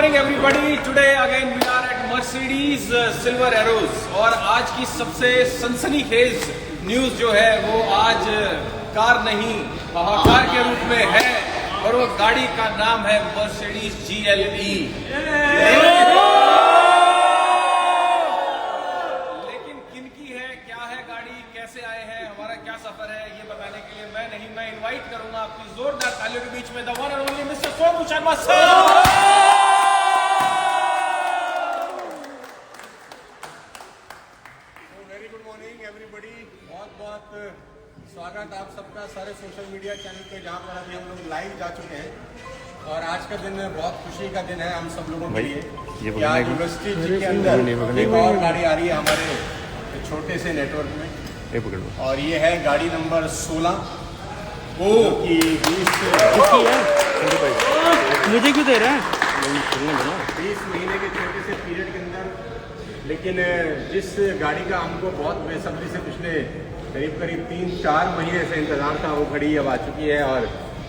morning everybody. Today again we are at Mercedes Silver Arrows और आज की सबसे सनसनीखेज न्यूज जो है वो आज कार नहीं हाहाकार के रूप में है और वो गाड़ी का नाम है Mercedes GLE। लेकिन किनकी है, क्या है गाड़ी, कैसे आए हैं, हमारा क्या सफर है, ये बताने के लिए मैं इनवाइट करूंगा आपकी जोरदार तालियों के बीच में the one and only mister Sonu Sharma sir. बहुत स्वागत आप सबका सारे सोशल मीडिया चैनल पे, जहाँ पर अभी हम लोग लाइव जा चुके हैं और आज का दिन बहुत खुशी का दिन है हम सब लोगों के लिए। यूनिवर्सिटी के अंदर एक और गाड़ी आ रही है हमारे छोटे से नेटवर्क में और ये है गाड़ी नंबर 16 की 20 क्यों दे रहा है 20 महीने के छोटे से पीरियड के अंदर। लेकिन जिस गाड़ी का हमको बहुत बेसब्री से पिछले करीब 3-4 महीने से इंतज़ार था वो घड़ी अब आ चुकी है और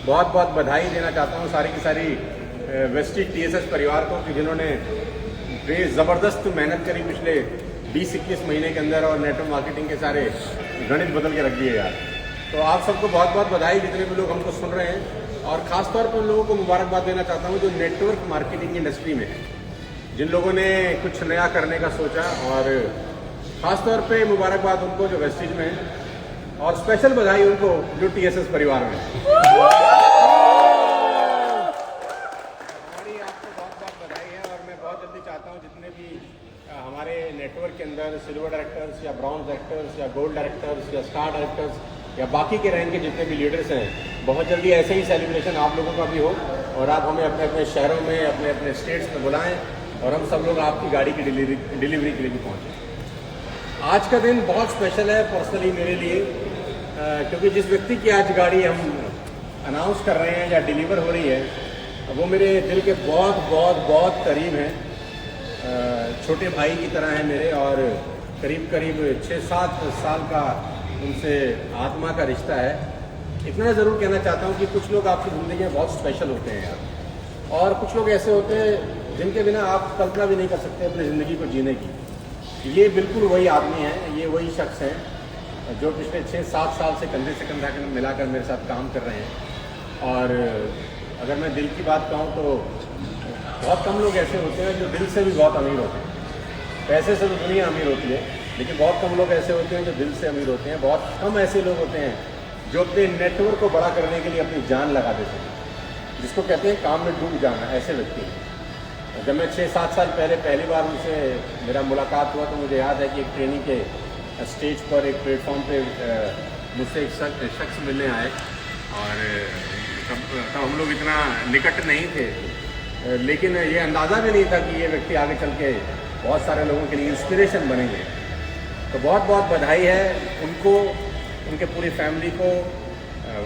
बहुत बहुत बधाई देना चाहता हूँ सारी की सारी वेस्टेज TSS परिवार को कि जिन्होंने ज़बरदस्त मेहनत करी पिछले 20-21 महीने के अंदर और नेटवर्क मार्केटिंग के सारे गणित बदल के रख दिए यार। तो आप सबको बहुत बहुत बधाई, जितने भी लोग हमको सुन रहे हैं, और ख़ासतौर पर उन लोगों को मुबारकबाद देना चाहता हूँ जो नेटवर्क मार्केटिंग इंडस्ट्री में है, जिन लोगों ने कुछ नया करने का सोचा। और ख़ासतौर पे मुबारकबाद उनको जो वेस्टेज में है और स्पेशल बधाई उनको जो TSS परिवार में है। हमारी आपको बहुत बहुत बधाई है और मैं बहुत जल्दी चाहता हूँ जितने भी हमारे नेटवर्क के अंदर सिल्वर डायरेक्टर्स या ब्रॉन्ज डायरेक्टर्स या गोल्ड डायरेक्टर्स या स्टार डायरेक्टर्स या बाकी के रैंक के जितने भी लीडर्स हैं, बहुत जल्दी ऐसे ही सेलिब्रेशन आप लोगों का भी हो और आप हमें अपने अपने शहरों में, अपने अपने स्टेट्स में बुलाएं और हम सब लोग आपकी गाड़ी की डिलीवरी के लिए भी पहुँचें। आज का दिन बहुत स्पेशल है पर्सनली मेरे लिए, क्योंकि जिस व्यक्ति की आज गाड़ी हम अनाउंस कर रहे हैं या डिलीवर हो रही है वो मेरे दिल के बहुत बहुत बहुत करीब हैं, छोटे भाई की तरह हैं मेरे, और करीब 6-7 साल का उनसे आत्मा का रिश्ता है। इतना ज़रूर कहना चाहता हूँ कि कुछ लोग आपकी ज़िंदगी में बहुत स्पेशल होते हैं यार, और कुछ लोग ऐसे होते हैं जिनके बिना आप कल्पना भी नहीं कर सकते अपनी ज़िंदगी को जीने की। ये बिल्कुल वही आदमी है, ये वही शख्स हैं जो पिछले 6-7 साल से कंधे से कंधा मिलाकर मेरे साथ काम कर रहे हैं। और अगर मैं दिल की बात कहूँ तो बहुत कम लोग ऐसे होते हैं जो दिल से भी बहुत अमीर होते हैं। पैसे से तो दुनिया अमीर होती है, लेकिन बहुत कम लोग ऐसे होते हैं जो दिल से अमीर होते हैं। बहुत कम ऐसे लोग होते हैं जो अपने नेटवर्क को बड़ा करने के लिए अपनी जान लगा देते हैं, जिसको कहते हैं काम में डूब जाना। ऐसे व्यक्ति हैं। जब मैं 6-7 साल पहली बार उनसे मेरा मुलाकात हुआ तो मुझे याद है कि एक ट्रेनिंग के स्टेज पर एक प्लेटफॉर्म पे मुझसे एक शख्स मिलने आए और तब हम लोग इतना निकट नहीं थे, लेकिन ये अंदाज़ा भी नहीं था कि ये व्यक्ति आगे चल के बहुत सारे लोगों के लिए इंस्पिरेशन बनेंगे। तो बहुत बहुत बधाई है उनको, उनके पूरी फैमिली को,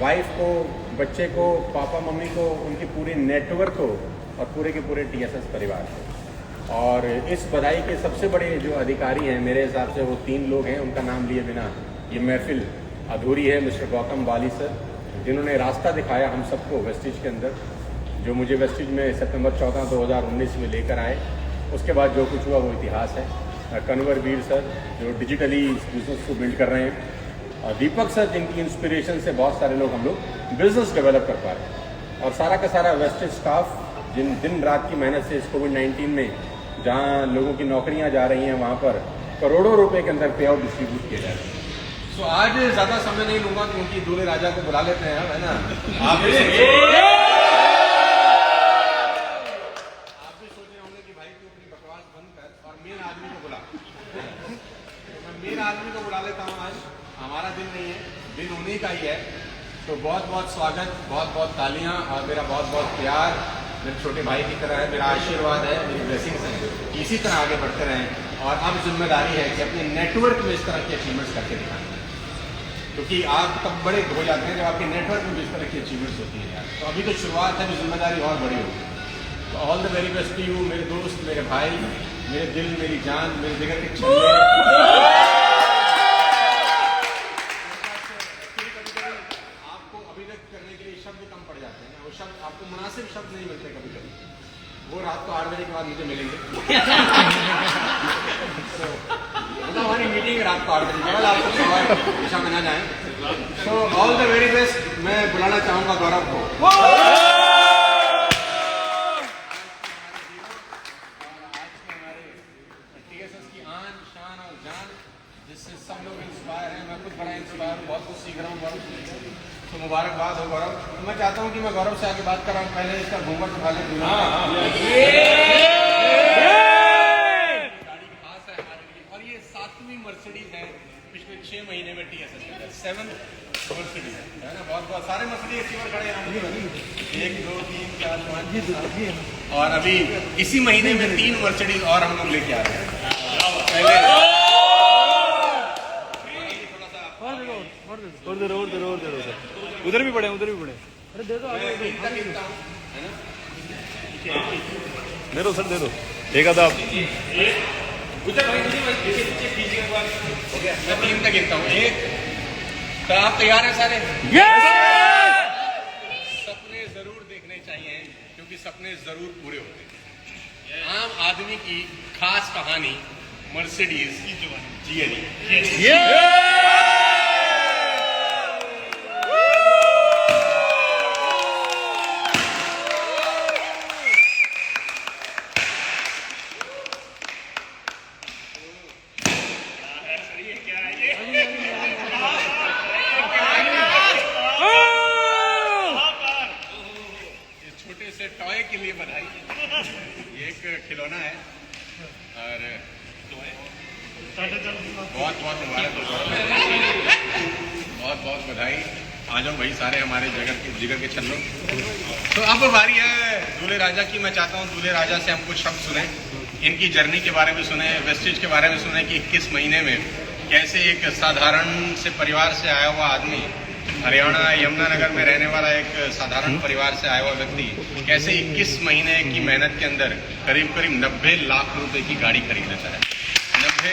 वाइफ को, बच्चे को, पापा मम्मी को, उनकी पूरी नेटवर्क को और पूरे के पूरे TSS परिवार को। और इस बधाई के सबसे बड़े जो अधिकारी हैं मेरे हिसाब से वो 3 लोग हैं, उनका नाम लिए बिना ये महफिल अधूरी है। मिस्टर गौतम बाली सर, जिन्होंने रास्ता दिखाया हम सबको वेस्टेज के अंदर, जो मुझे वेस्टेज में सितंबर 14, 2019 में लेकर आए। उसके बाद जो कुछ हुआ वो इतिहास है। कन्वर वीर सर, जो डिजिटली इस बिज़नेस को बिल्ड कर रहे हैं, और दीपक सर, जिनकी इंस्पिरेशन से बहुत सारे लोग हम लोग बिज़नेस डेवलप कर पा रहे हैं, और सारा का सारा वेस्टेज स्टाफ जिन दिन रात की मेहनत से इस कोविड-19 में जहाँ लोगों की नौकरियां जा रही हैं वहाँ पर करोड़ों रुपए के अंदर पे आउट डिस्ट्रीब्यूट किए जा रहे हैं। तो आज ज़्यादा समय नहीं लूँगा क्योंकि दूल्हे राजा को बुला लेते हैं, है ना। आप भी सोच रहे होंगे कि भाई तू अपनी बकवास बंद कर और मेन आदमी को बुला। मैं मेन आदमी को बुला लेता हूँ। आज हमारा दिन नहीं है, दिन उन्हीं का ही है। तो बहुत बहुत स्वागत, बहुत बहुत तालियाँ और मेरा बहुत बहुत प्यार मेरे छोटे भाई की तरह है, मेरा आशीर्वाद है, मेरी ब्लेसिंग्स हैं। इसी तरह आगे बढ़ते रहें और अब जिम्मेदारी है कि अपने नेटवर्क में इस तरह की अचीवमेंट्स करके दिखाएं, क्योंकि आप तब बड़े हो जाते हैं जब आपके नेटवर्क में भी इस तरह की अचीवमेंट्स होती हैं यार। तो अभी तो शुरुआत है, जिम्मेदारी और बड़ी होगी। तो all the very best to you मेरे दोस्त, मेरे भाई, मेरे दिल, मेरी जान, मेरे जिगर के छल्ले। आपको अभिव्यक्त करने के लिए शब्द कम पड़ जाते हैं, वो शब्द आपको मुनासिब शब्द नहीं मिलते कभी कभी। वो रात तो 8 बजे के बाद मुझे मिलेंगे। मतलब हमारी मीटिंग रात को 8 बजे, केवल आपको सवाल दिशा में ना जाए। So all the very best. मैं बुलाना चाहूँगा गौरव को। जिससे सब लोग इंस्पायर हैं, मैं खुद बड़ा इंस्पायर हूँ, बहुत कुछ सीख रहा हूँ गौरव। तो मुबारकबाद हो गौरव। तो मैं चाहता हूँ कि मैं गौरव से आगे बात कर रहा हूँ, पहले इसका घूंघट उठा ले। गाड़ी खास है हमारे लिए, और ये 7वीं मर्सिडीज है पिछले 6 महीने में TSS के अंदर, 7th मर्सिडीज है ना। बहुत बहुत सारे मर्सिडीज इसी पर खड़े हैं, 1 2 3 4 5 और अभी इसी महीने में 3 मर्सिडीज और हम लोग लेके आ रहे हैं। पहले और दे रहो सर, उधर भी पड़े। अरे दे दो, दे दो एक आधा। मैं 3 तक गिनता हूँ। 1, तो आप तैयार हैं सारे? सपने जरूर देखने चाहिए, क्योंकि सपने जरूर पूरे होते हैं। आम आदमी की खास कहानी मर्सिडीज GLE। टॉय के लिए बधाई। ये एक खिलौना है और बहुत बहुत मुबारक हो, बहुत बहुत बधाई। आ जाओ भाई सारे हमारे जिगर के छल्लों। तो अब बारी है दूल्हे राजा की। मैं चाहता हूँ दूल्हे राजा से हम कुछ शब्द सुने, इनकी जर्नी के बारे में सुने, वेस्टेज के बारे में सुने कि 21 महीने में कैसे एक साधारण से परिवार से आया हुआ आदमी, हरियाणा यमुनानगर में रहने वाला एक साधारण परिवार से आया हुआ व्यक्ति कैसे 21 महीने की मेहनत के अंदर करीब 90 लाख रुपए की गाड़ी खरीद लेता है। 90।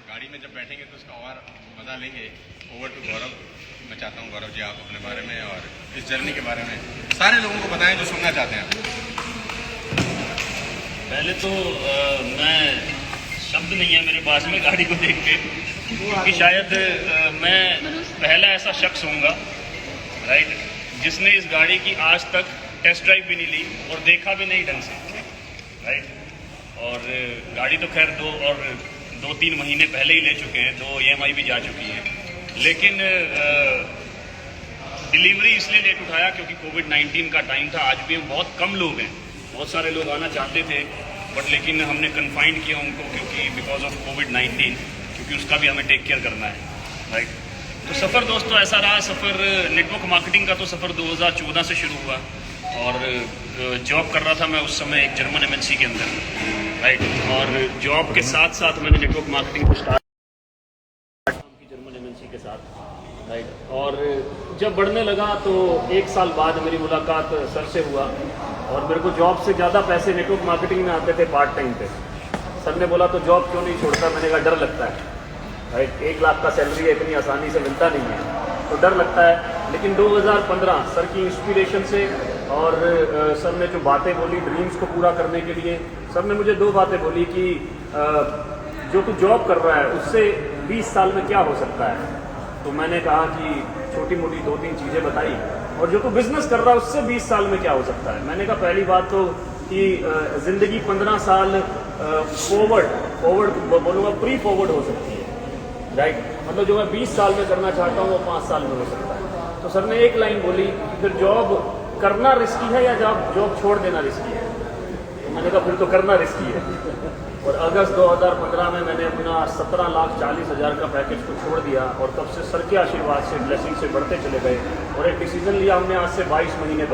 गाड़ी में जब बैठेंगे तो उसका और मजा लेंगे। ओवर टू गौरव। मैं चाहता हूँ गौरव जी आप अपने बारे में और इस जर्नी के बारे में सारे लोगों को बताएं जो सुनना चाहते हैं। पहले तो मैं शब्द नहीं है मेरे पास में गाड़ी को देख के, क्योंकि शायद मैं पहला ऐसा शख्स होऊंगा राइट जिसने इस गाड़ी की आज तक टेस्ट ड्राइव भी नहीं ली और देखा भी नहीं ढंग से राइट। और गाड़ी तो खैर 2-3 महीने पहले ही ले चुके हैं, 2 EMI भी जा चुकी है। लेकिन डिलीवरी इसलिए लेट उठाया क्योंकि कोविड-19 का टाइम था। आज भी हम बहुत कम लोग हैं, बहुत सारे लोग आना चाहते थे बट लेकिन हमने कन्फाइंड किया उनको क्योंकि बिकॉज ऑफ कोविड-19, क्योंकि उसका भी हमें टेक केयर करना है राइट। तो सफ़र दोस्तों ऐसा रहा, सफ़र नेटवर्क मार्केटिंग का तो सफ़र 2014 से शुरू हुआ और जॉब कर रहा था मैं उस समय एक जर्मन MNC के अंदर राइट। और जॉब के साथ साथ मैंने नेटवर्क मार्केटिंग को स्टार्ट की जर्मन MNC के साथ राइट। और जब बढ़ने लगा तो 1 साल बाद मेरी मुलाकात सर से हुआ और मेरे को जॉब से ज़्यादा पैसे नेटवर्क मार्केटिंग में आते थे पार्ट टाइम पे। सर ने बोला तो जॉब क्यों नहीं छोड़ता? मैंने कहा डर लगता है राइट, 1 लाख का सैलरी है, इतनी आसानी से मिलता नहीं है तो डर लगता है। लेकिन 2015 सर की इंस्पिरेशन से और सर ने जो बातें बोली ड्रीम्स को पूरा करने के लिए, सर ने मुझे 2 बातें बोली कि जो तू जॉब कर रहा है उससे 20 साल में क्या हो सकता है। तो मैंने कहा कि छोटी मोटी 2-3 चीज़ें बताई। और जो तू बिजनेस कर रहा है उससे 20 साल में क्या हो सकता है। मैंने कहा पहली बात तो कि ज़िंदगी 15 साल फॉरवर्ड बोलूँगा प्री फॉरवर्ड हो सकती है राइट। मतलब जो मैं 20 साल में करना चाहता हूँ वो 5 साल में हो सकता है। तो सर ने एक लाइन बोली कि फिर जॉब करना रिस्की है या जॉब छोड़ देना रिस्की है। तो मैंने कहा फिर तो करना रिस्की है। और अगस्त 2015 में मैंने अपना 17,40,000 का पैकेज को छोड़ दिया और तब से सर के आशीर्वाद से ब्लेसिंग से बढ़ते चले गए। और एक डिसीजन लिया हमने आज से 22 महीने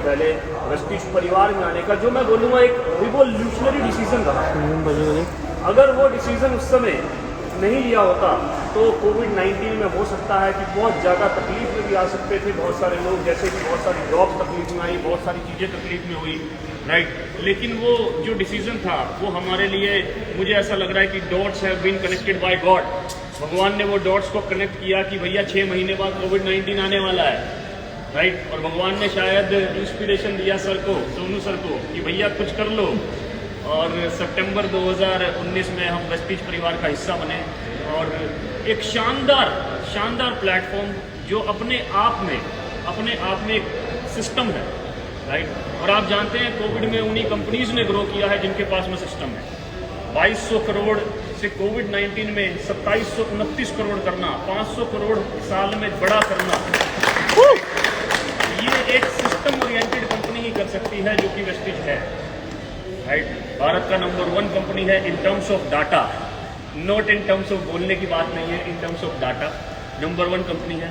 पहले वेस्टिज परिवार में आने का, जो मैं बोलूँगा एक रिवोल्यूशनरी डिसीजन रहा। अगर वो डिसीजन उस समय नहीं लिया होता तो कोविड-19 में हो सकता है कि बहुत ज़्यादा तकलीफ में भी आ सकते थे बहुत सारे लोग, जैसे कि बहुत सारी जॉब तकलीफ में आई, बहुत सारी चीज़ें तकलीफ में हुई राइट। लेकिन वो जो डिसीजन था वो हमारे लिए, मुझे ऐसा लग रहा है कि dots have been connected by God. भगवान ने वो डॉट्स को कनेक्ट किया कि भैया 6 महीने बाद कोविड-19 आने वाला है राइट। और भगवान ने शायद इंस्पिरेशन दिया सर को, सोनू सर को, कि भैया कुछ कर लो। और सितंबर 2019 में हम वेस्टीज परिवार का हिस्सा बने और एक शानदार प्लेटफॉर्म जो अपने आप में एक सिस्टम है, राइट। और आप जानते हैं कोविड में उन्हीं कंपनीज ने ग्रो किया है जिनके पास में सिस्टम है। 2200 करोड़ से कोविड-19 में 2729 करोड़ करना, 500 करोड़ साल में बड़ा करना, ये एक सिस्टम ओरिएंटेड कंपनी ही कर सकती है, जो कि वेस्टीज है, राइट। भारत का नंबर 1 कंपनी है in terms of data, not in terms of बोलने की बात नहीं है, in terms of data number 1 company है।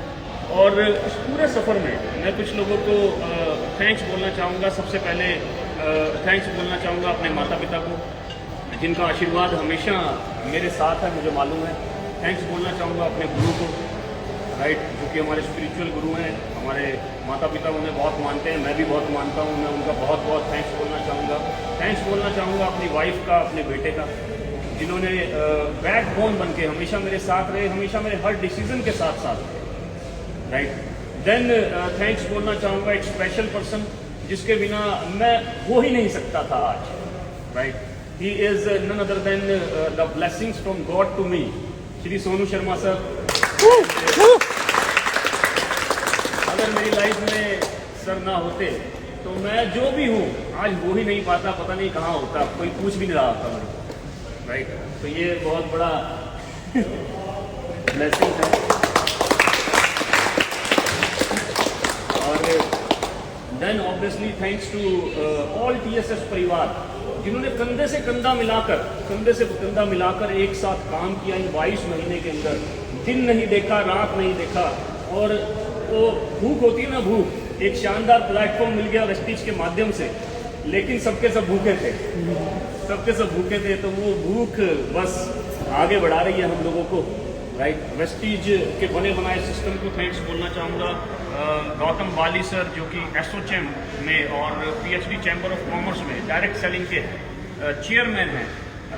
और इस पूरे सफ़र में मैं कुछ लोगों को थैंक्स बोलना चाहूँगा। सबसे पहले थैंक्स बोलना चाहूँगा अपने माता पिता को, जिनका आशीर्वाद हमेशा मेरे साथ है, मुझे मालूम है। थैंक्स बोलना चाहूँगा अपने गुरु को, राइट, जो कि हमारे स्पिरिचुअल गुरु हैं। हमारे माता पिता उन्हें बहुत मानते हैं, मैं भी बहुत मानता हूँ, मैं उनका बहुत बहुत थैंक्स बोलना चाहूँगा। थैंक्स बोलना चाहूँगा अपनी वाइफ का, अपने बेटे का, जिन्होंने बैकबोन बन के हमेशा मेरे साथ रहे, हमेशा मेरे हर डिसीजन के साथ रहे, राइट। देन थैंक्स बोलना चाहूँगा एक स्पेशल पर्सन जिसके बिना मैं हो ही नहीं सकता था आज, right. He is none other than the blessings from God to me, Shri Sonu Sharma sir. अगर मेरी लाइफ में सर ना होते तो मैं जो भी हूँ आज हो ही नहीं पाता, पता नहीं कहाँ होता, कोई पूछ भी नहीं रहा होता मेरे को, राइट। तो ये बहुत बड़ा ब्लेसिंग है। और then obviously thanks to all TSS परिवार, जिन्होंने कंधे से कंधा मिलाकर एक साथ काम किया इन 22 महीने के अंदर। दिन नहीं देखा, रात नहीं देखा। और वो भूख होती है ना, भूख, एक शानदार प्लेटफॉर्म मिल गया वेस्टीज के माध्यम से, लेकिन सबके सब भूखे थे, तो वो भूख बस आगे बढ़ा रही है हम लोगों को, राइट। वेस्टीज के बने बनाए सिस्टम को थैंक्स बोलना चाहूँगा। गौतम बाली सर, जो कि एसोचैम में और PhD चैम्बर ऑफ कॉमर्स में डायरेक्ट सेलिंग के चेयरमैन हैं,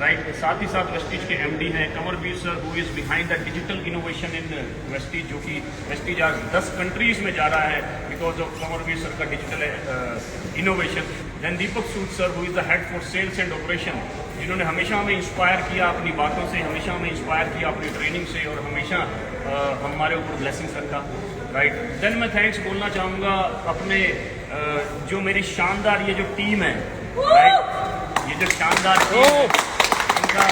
राइट। साथ ही साथ वेस्टीज के MD हैं Kanwarveer sir, who is behind the digital innovation in Vestige, जो कि वेस्टीज आज 10 कंट्रीज में जा रहा है बिकॉज ऑफ कंवरवीर सर का digital innovation. Then Deepak Sood sir, who is the head for sales and operation, जिन्होंने हमेशा हमें इंस्पायर किया अपनी बातों से, हमेशा हमें इंस्पायर किया अपनी ट्रेनिंग से, और हमेशा हमारे ऊपर ब्लेसिंग्स रखा, राइट। देन मैं थैंक्स बोलना चाहूँगा अपने जो मेरी शानदार ये जो टीम है, राइट, ये जो शानदार टीम है, इनका